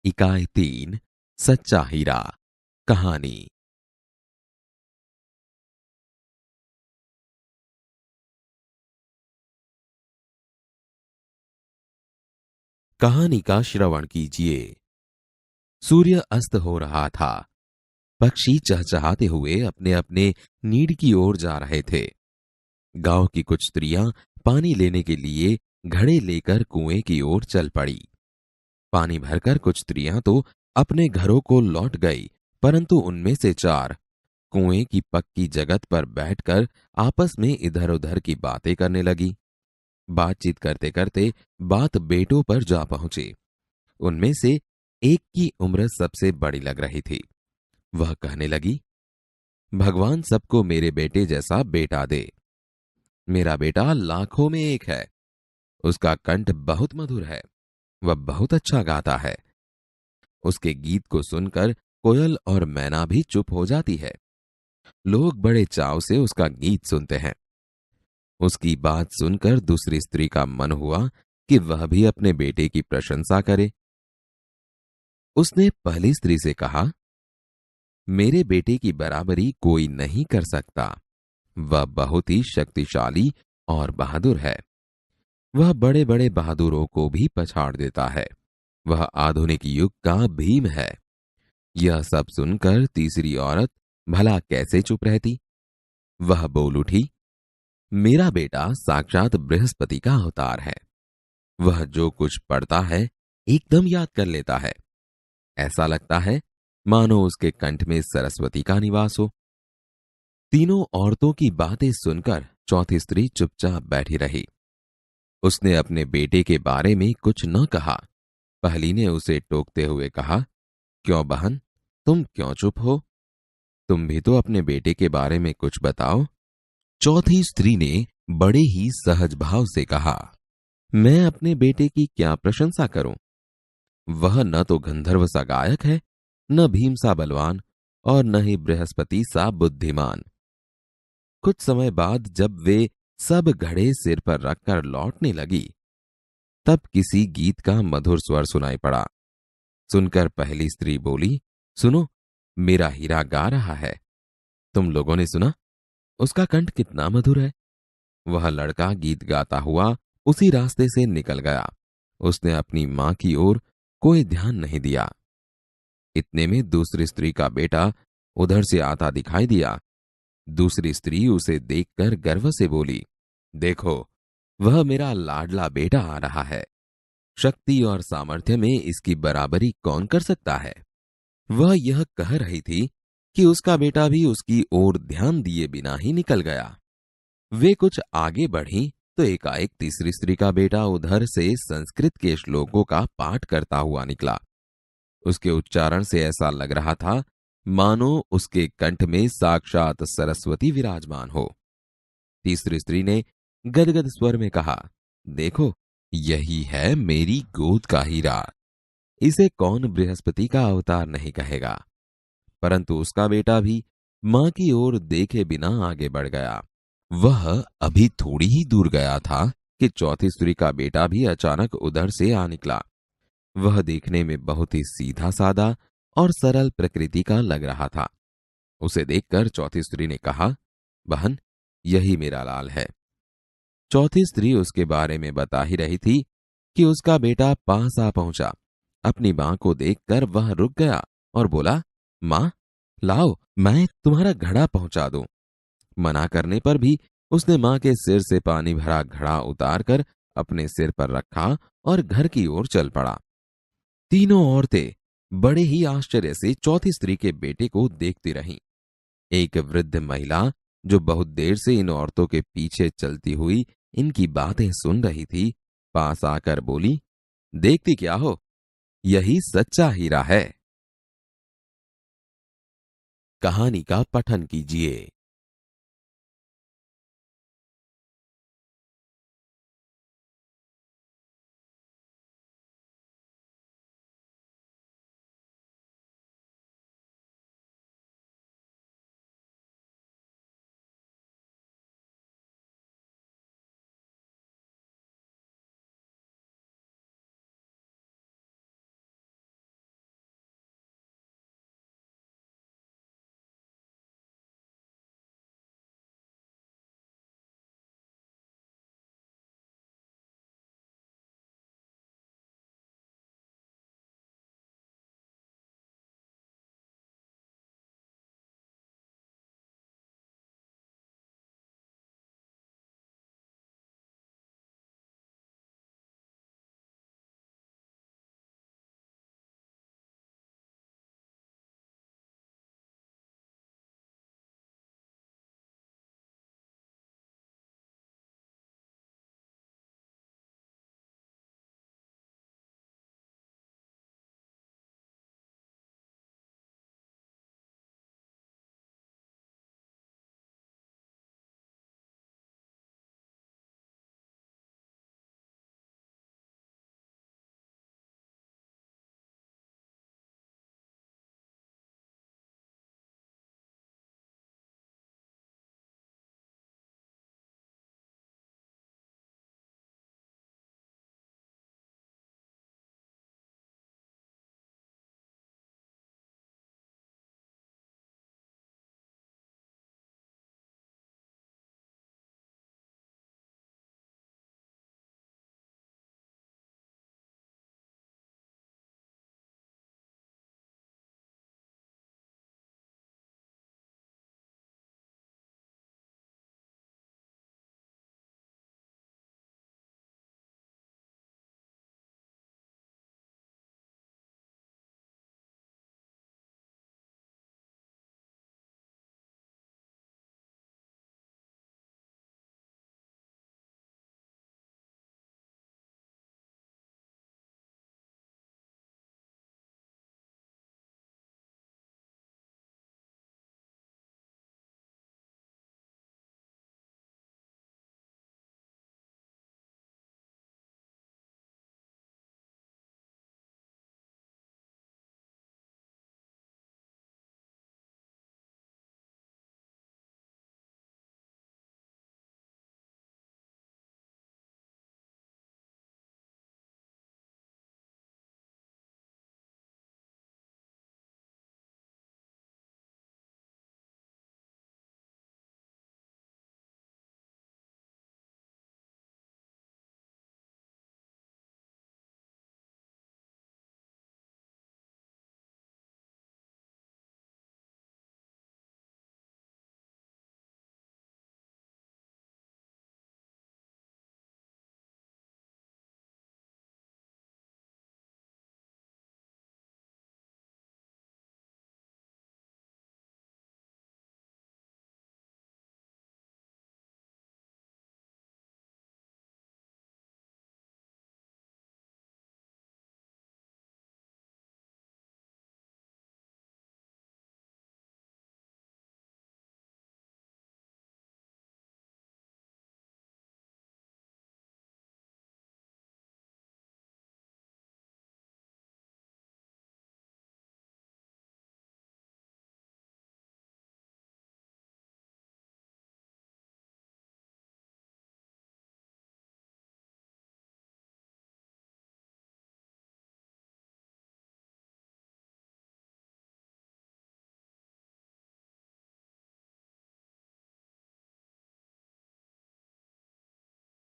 इकाई 3 सच्चा हीरा कहानी। कहानी का श्रवण कीजिए। सूर्य अस्त हो रहा था। पक्षी चहचहाते हुए अपने अपने नीड की ओर जा रहे थे। गांव की कुछ स्त्रियां पानी लेने के लिए घड़े लेकर कुएं की ओर चल पड़ी। पानी भरकर कुछ स्त्रियां तो अपने घरों को लौट गई, परंतु उनमें से चार कुएं की पक्की जगत पर बैठकर आपस में इधर उधर की बातें करने लगी। बातचीत करते करते बात बेटों पर जा पहुंची। उनमें से एक की उम्र सबसे बड़ी लग रही थी। वह कहने लगी, भगवान सबको मेरे बेटे जैसा बेटा दे। मेरा बेटा लाखों में एक है। उसका कंठ बहुत मधुर है। वह बहुत अच्छा गाता है। उसके गीत को सुनकर कोयल और मैना भी चुप हो जाती है। लोग बड़े चाव से उसका गीत सुनते हैं। उसकी बात सुनकर दूसरी स्त्री का मन हुआ कि वह भी अपने बेटे की प्रशंसा करे। उसने पहली स्त्री से कहा, मेरे बेटे की बराबरी कोई नहीं कर सकता। वह बहुत ही शक्तिशाली और बहादुर है। वह बड़े बड़े बहादुरों को भी पछाड़ देता है। वह आधुनिक युग का भीम है। यह सब सुनकर तीसरी औरत भला कैसे चुप रहती। वह बोल उठी, मेरा बेटा साक्षात बृहस्पति का अवतार है। वह जो कुछ पढ़ता है एकदम याद कर लेता है। ऐसा लगता है मानो उसके कंठ में सरस्वती का निवास हो। तीनों औरतों की बातें सुनकर चौथी स्त्री चुपचाप बैठी रही। उसने अपने बेटे के बारे में कुछ न कहा। पहली ने उसे टोकते हुए कहा, क्यों बहन, तुम क्यों चुप हो? तुम भी तो अपने बेटे के बारे में कुछ बताओ। चौथी स्त्री ने बड़े ही सहज भाव से कहा, मैं अपने बेटे की क्या प्रशंसा करूं? वह न तो गंधर्व सा गायक है, न भीम सा बलवान, और न ही बृहस्पति सा बुद्धिमान। कुछ समय बाद जब वे सब घड़े सिर पर रखकर लौटने लगी, तब किसी गीत का मधुर स्वर सुनाई पड़ा। सुनकर पहली स्त्री बोली, सुनो, मेरा हीरा गा रहा है। तुम लोगों ने सुना? उसका कंठ कितना मधुर है। वह लड़का गीत गाता हुआ उसी रास्ते से निकल गया। उसने अपनी मां की ओर कोई ध्यान नहीं दिया। इतने में दूसरी स्त्री का बेटा उधर से आता दिखाई दिया। दूसरी स्त्री उसे देखकर गर्व से बोली, देखो, वह मेरा लाडला बेटा आ रहा है। शक्ति और सामर्थ्य में इसकी बराबरी कौन कर सकता है? वह यह कह रही थी कि उसका बेटा भी उसकी ओर ध्यान दिए बिना ही निकल गया। वे कुछ आगे बढ़ी तो एकाएक तीसरी स्त्री का बेटा उधर से संस्कृत के श्लोकों का पाठ करता हुआ निकला। उसके उच्चारण से ऐसा लग रहा था मानो उसके कंठ में साक्षात सरस्वती विराजमान हो। तीसरी स्त्री ने गदगद स्वर में कहा, देखो, यही है मेरी गोद का हीरा। इसे कौन बृहस्पति का अवतार नहीं कहेगा। परंतु उसका बेटा भी मां की ओर देखे बिना आगे बढ़ गया। वह अभी थोड़ी ही दूर गया था कि चौथी स्त्री का बेटा भी अचानक उधर से आ निकला। वह देखने में बहुत ही सीधा साधा और सरल प्रकृति का लग रहा था। उसे देखकर चौथी स्त्री ने कहा, बहन, यही मेरा लाल है। चौथी स्त्री उसके बारे में बता ही रही थी कि उसका बेटा पास आ पहुंचा। अपनी मां को देखकर वह रुक गया और बोला, मां, लाओ, मैं तुम्हारा घड़ा पहुंचा दूं। मना करने पर भी उसने मां के सिर से पानी भरा घड़ा उतारकर अपने सिर पर रखा और घर की ओर चल पड़ा। तीनों औरतें बड़े ही आश्चर्य से चौथी स्त्री के बेटे को देखती रहीं। एक वृद्ध महिला जो बहुत देर से इन औरतों के पीछे चलती हुई इनकी बातें सुन रही थी, पास आकर बोली, देखती क्या हो, यही सच्चा हीरा है। कहानी का पठन कीजिए।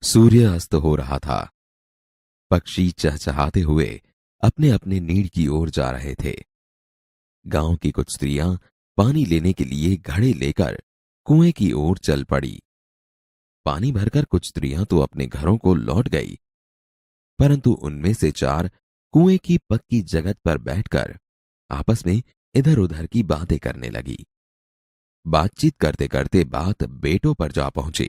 सूर्य अस्त हो रहा था। पक्षी चहचहाते हुए अपने अपने नीड की ओर जा रहे थे। गांव की कुछ स्त्रियां पानी लेने के लिए घड़े लेकर कुएं की ओर चल पड़ी। पानी भरकर कुछ स्त्रियां तो अपने घरों को लौट गई, परंतु उनमें से चार कुएं की पक्की जगत पर बैठकर आपस में इधर उधर की बातें करने लगी। बातचीत करते करते बात बेटों पर जा पहुंची।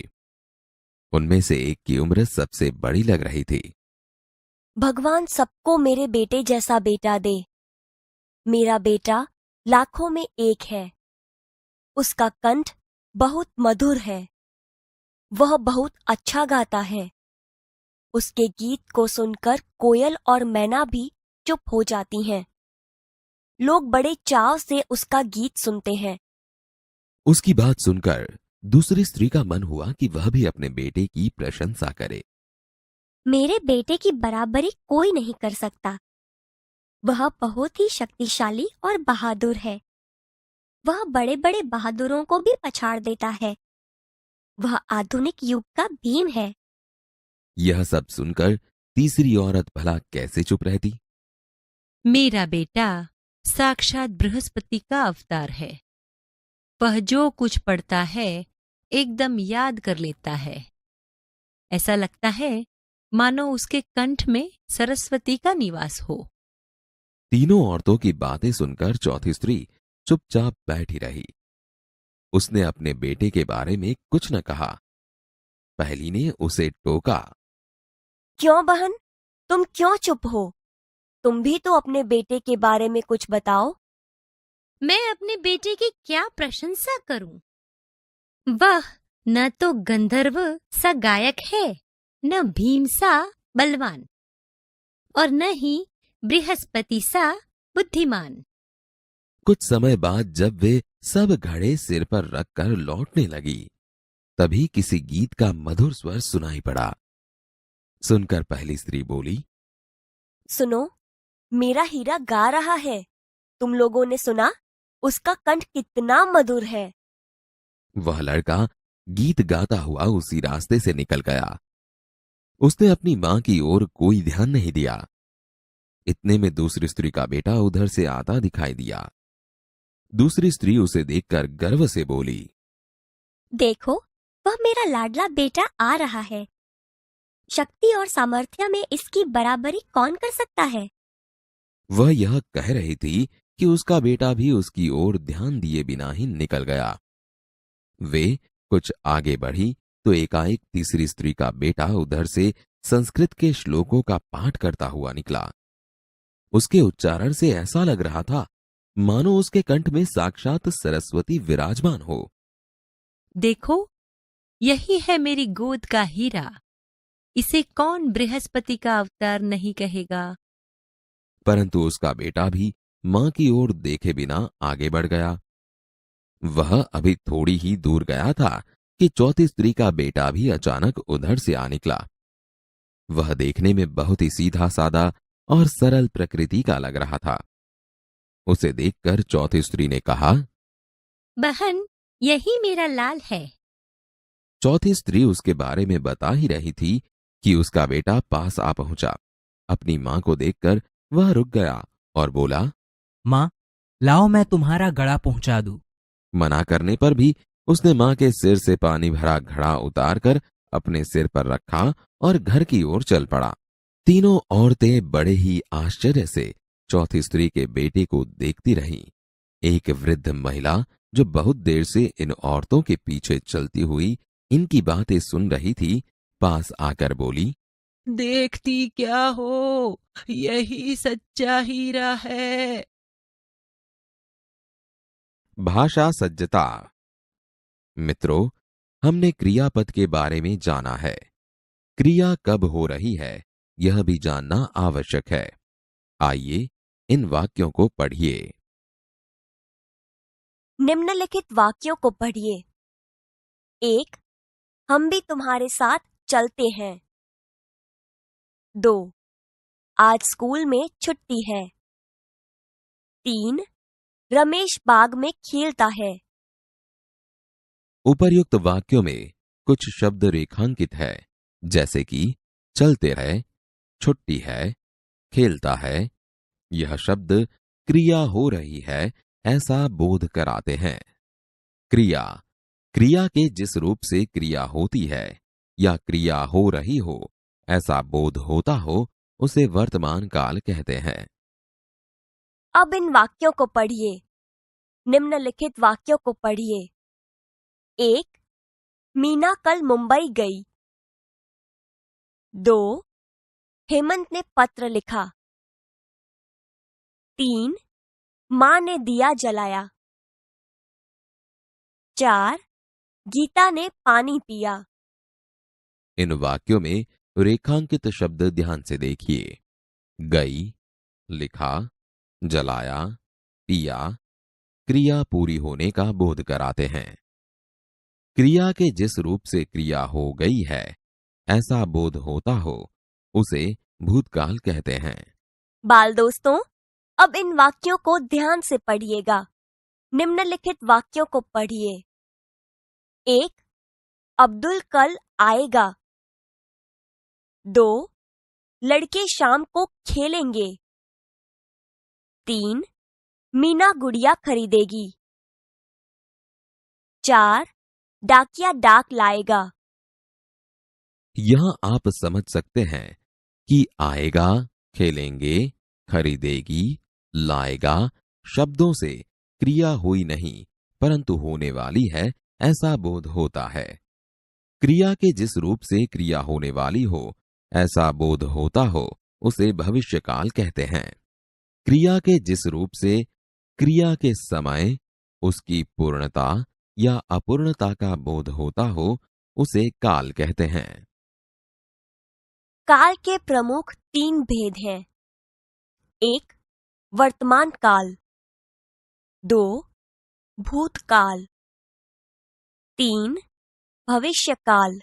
उनमें से एक की उम्र सबसे बड़ी लग रही थी। भगवान सबको मेरे बेटे जैसा बेटा दे। मेरा बेटा लाखों में एक है। उसका कंठ बहुत मधुर है। वह बहुत अच्छा गाता है। उसके गीत को सुनकर कोयल और मैना भी चुप हो जाती हैं। लोग बड़े चाव से उसका गीत सुनते हैं। उसकी बात सुनकर दूसरी स्त्री का मन हुआ कि वह भी अपने बेटे की प्रशंसा करे। मेरे बेटे की बराबरी कोई नहीं कर सकता। वह बहुत ही शक्तिशाली और बहादुर है। वह बड़े बड़े बहादुरों को भी पछाड़ देता है। वह आधुनिक युग का भीम है। यह सब सुनकर तीसरी औरत भला कैसे चुप रहती। मेरा बेटा साक्षात बृहस्पति का अवतार है। वह जो कुछ पढ़ता है एकदम याद कर लेता है। ऐसा लगता है मानो उसके कंठ में सरस्वती का निवास हो। तीनों औरतों की बातें सुनकर चौथी स्त्री चुपचाप बैठी रही। उसने अपने बेटे के बारे में कुछ न कहा। पहली ने उसे टोका। क्यों बहन, तुम क्यों चुप हो? तुम भी तो अपने बेटे के बारे में कुछ बताओ। मैं अपने बेटे की क्या प्रशंसा करूं? वह न तो गंधर्व सा गायक है, न भीम सा बलवान, और न ही बृहस्पति सा बुद्धिमान। कुछ समय बाद जब वे सब घड़े सिर पर रखकर लौटने लगी, तभी किसी गीत का मधुर स्वर सुनाई पड़ा। सुनकर पहली स्त्री बोली, सुनो, मेरा हीरा गा रहा है। तुम लोगों ने सुना? उसका कंठ कितना मधुर है। वह लड़का गीत गाता हुआ उसी रास्ते से निकल गया। उसने अपनी मां की ओर कोई ध्यान नहीं दिया। इतने में दूसरी स्त्री का बेटा उधर से आता दिखाई दिया। दूसरी स्त्री उसे देखकर गर्व से बोली, देखो, वह मेरा लाडला बेटा आ रहा है। शक्ति और सामर्थ्य में इसकी बराबरी कौन कर सकता है? वह यह कह रही थी कि उसका बेटा भी उसकी ओर ध्यान दिए बिना ही निकल गया। वे कुछ आगे बढ़ी तो एकाएक तीसरी स्त्री का बेटा उधर से संस्कृत के श्लोकों का पाठ करता हुआ निकला। उसके उच्चारण से ऐसा लग रहा था मानो उसके कंठ में साक्षात सरस्वती विराजमान हो। देखो, यही है मेरी गोद का हीरा। इसे कौन बृहस्पति का अवतार नहीं कहेगा? परंतु उसका बेटा भी मां की ओर देखे बिना आगे बढ़ गया। वह अभी थोड़ी ही दूर गया था कि चौथी स्त्री का बेटा भी अचानक उधर से आ निकला। वह देखने में बहुत ही सीधा सादा और सरल प्रकृति का लग रहा था। उसे देखकर चौथी स्त्री ने कहा, बहन, यही मेरा लाल है। चौथी स्त्री उसके बारे में बता ही रही थी कि उसका बेटा पास आ पहुंचा। अपनी मां को देखकर वह रुक गया और बोला, मां, लाओ मैं तुम्हारा घड़ा पहुंचा दूं। मना करने पर भी उसने मां के सिर से पानी भरा घड़ा उतारकर अपने सिर पर रखा और घर की ओर चल पड़ा। तीनों औरतें बड़े ही आश्चर्य से चौथी स्त्री के बेटे को देखती रहीं। एक वृद्ध महिला जो बहुत देर से इन औरतों के पीछे चलती हुई इनकी बातें सुन रही थी, पास आकर बोली, देखती क्या हो, यही सच्चा हीरा है। भाषा सज्जता। मित्रों, हमने क्रियापद के बारे में जाना है। क्रिया कब हो रही है यह भी जानना आवश्यक है। आइए इन वाक्यों को पढ़िए। निम्नलिखित वाक्यों को पढ़िए। 1. हम भी तुम्हारे साथ चलते हैं। 2. आज स्कूल में छुट्टी है। 3. रमेश बाग में खेलता है। उपर्युक्त वाक्यों में कुछ शब्द रेखांकित है जैसे कि चलते रहे, छुट्टी है, खेलता है। यह शब्द क्रिया हो रही है ऐसा बोध कराते हैं। क्रिया, क्रिया के जिस रूप से क्रिया होती है या क्रिया हो रही हो ऐसा बोध होता हो उसे वर्तमान काल कहते हैं। अब इन वाक्यों को पढ़िए। निम्नलिखित वाक्यों को पढ़िए। 1. मीना कल मुंबई गई। 2. हेमंत ने पत्र लिखा। 3. मां ने दिया जलाया। 4. गीता ने पानी पिया। इन वाक्यों में रेखांकित शब्द ध्यान से देखिए। गई, लिखा, जलाया, पिया क्रिया पूरी होने का बोध कराते हैं। क्रिया के जिस रूप से क्रिया हो गई है ऐसा बोध होता हो उसे भूतकाल कहते हैं। बाल दोस्तों, अब इन वाक्यों को ध्यान से पढ़िएगा। निम्नलिखित वाक्यों को पढ़िए। 1. अब्दुल कल आएगा। 2. लड़के शाम को खेलेंगे। 3. मीना गुड़िया खरीदेगी। 4. डाकिया डाक लाएगा। यहां आप समझ सकते हैं कि आएगा, खेलेंगे, खरीदेगी, लाएगा शब्दों से क्रिया हुई नहीं परंतु होने वाली है ऐसा बोध होता है। क्रिया के जिस रूप से क्रिया होने वाली हो ऐसा बोध होता हो उसे भविष्यकाल कहते हैं। क्रिया के जिस रूप से क्रिया के समय उसकी पूर्णता या अपूर्णता का बोध होता हो उसे काल कहते हैं। काल के प्रमुख 3 भेद हैं। 1. वर्तमान काल। 2. भूतकाल। 3. भविष्य काल।